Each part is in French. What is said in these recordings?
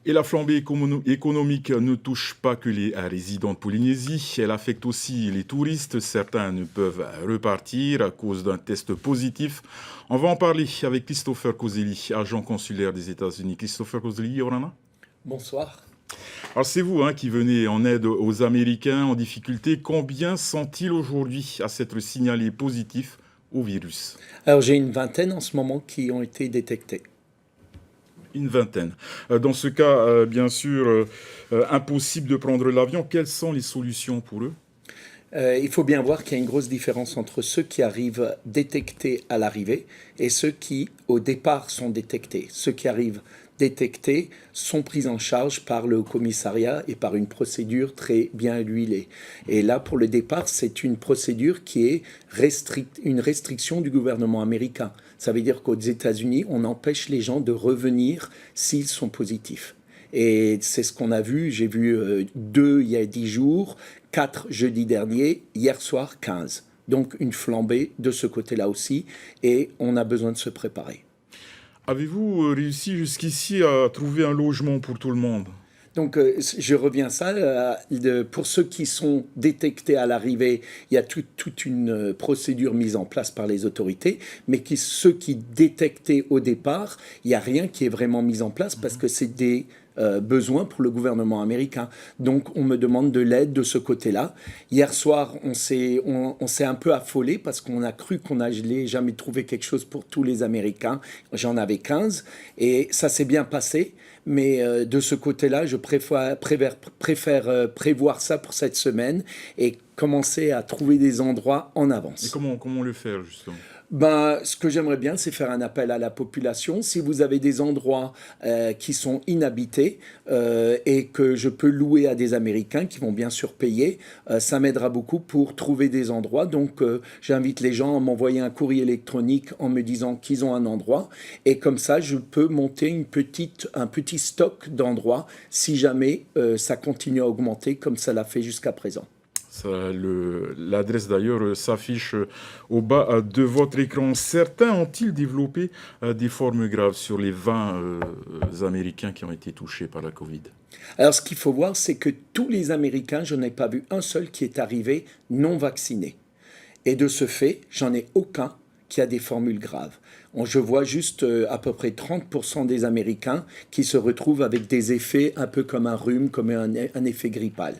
Et la flambée économique ne touche pas que les résidents de Polynésie, elle affecte aussi les touristes. Certains ne peuvent repartir à cause d'un test positif. On va en parler avec Christopher Kozeli, agent consulaire des États-Unis. Christopher Kozeli, Yorana. Bonsoir. Alors c'est vous qui venez en aide aux Américains en difficulté. Combien sont-ils aujourd'hui à s'être signalés positifs au virus? Alors j'ai une vingtaine en ce moment qui ont été détectés. Une vingtaine. Dans ce cas, bien sûr, impossible de prendre l'avion. Quelles sont les solutions pour eux? Il faut bien voir qu'il y a une grosse différence entre ceux qui arrivent détectés à l'arrivée et ceux qui, au départ, sont détectés. Ceux qui arrivent détectés sont pris en charge par le commissariat et par une procédure très bien huilée. Et là, pour le départ, c'est une procédure qui est une restriction du gouvernement américain. Ça veut dire qu'aux États-Unis, on empêche les gens de revenir s'ils sont positifs. Et c'est ce qu'on a vu. J'ai vu 2 il y a 10 jours, 4 jeudi dernier, hier soir 15. Donc une flambée de ce côté-là aussi. Et on a besoin de se préparer. Avez-vous réussi jusqu'ici à trouver un logement pour tout le monde? Donc, je reviens à ça. Pour ceux qui sont détectés à l'arrivée, il y a toute une procédure mise en place par les autorités, mais ceux qui détectés au départ, il n'y a rien qui est vraiment mis en place parce que c'est des besoins pour le gouvernement américain. Donc, on me demande de l'aide de ce côté-là. Hier soir, on s'est un peu affolé parce qu'on a cru qu'on n'allait jamais trouver quelque chose pour tous les Américains. J'en avais 15 et ça s'est bien passé. Mais de ce côté-là, je préfère prévoir ça pour cette semaine et commencer à trouver des endroits en avance. Et comment le faire, justement? Ce que j'aimerais bien, c'est faire un appel à la population. Si vous avez des endroits qui sont inhabités et que je peux louer à des Américains qui vont bien sûr payer, ça m'aidera beaucoup pour trouver des endroits. Donc, j'invite les gens à m'envoyer un courrier électronique en me disant qu'ils ont un endroit. Et comme ça, je peux monter un petit stock d'endroits si jamais ça continue à augmenter comme ça l'a fait jusqu'à présent. L'adresse d'ailleurs s'affiche au bas de votre écran. Certains ont-ils développé des formes graves sur les 20 Américains qui ont été touchés par la Covid? Alors, ce qu'il faut voir, c'est que tous les Américains, je n'ai pas vu un seul qui est arrivé non vacciné. Et de ce fait, j'en ai aucun qui a des formules graves. Je vois juste à peu près 30% des Américains qui se retrouvent avec des effets un peu comme un rhume, comme un effet grippal.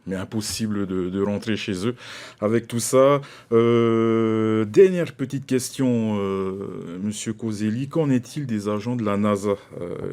Mais impossible de rentrer chez eux avec tout ça. Dernière petite question, Monsieur Kozeli, qu'en est-il des agents de la NASA?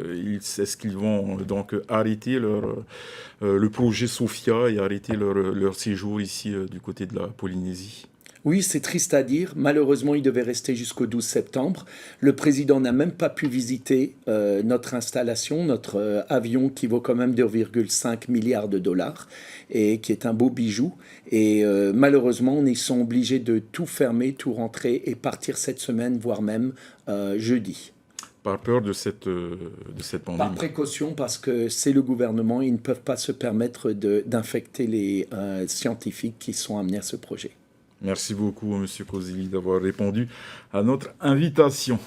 Est-ce qu'ils vont donc arrêter le projet Sophia et arrêter leur séjour ici du côté de la Polynésie? Oui, c'est triste à dire. Malheureusement, il devait rester jusqu'au 12 septembre. Le président n'a même pas pu visiter notre installation, notre avion qui vaut quand même 2,5 milliards de dollars et qui est un beau bijou. Et malheureusement, ils sont obligés de tout fermer, tout rentrer et partir cette semaine, voire même jeudi. Par peur de cette pandémie? Par précaution, parce que c'est le gouvernement, ils ne peuvent pas se permettre d'infecter les scientifiques qui sont amenés à ce projet. Merci beaucoup, Monsieur Kozeli, d'avoir répondu à notre invitation.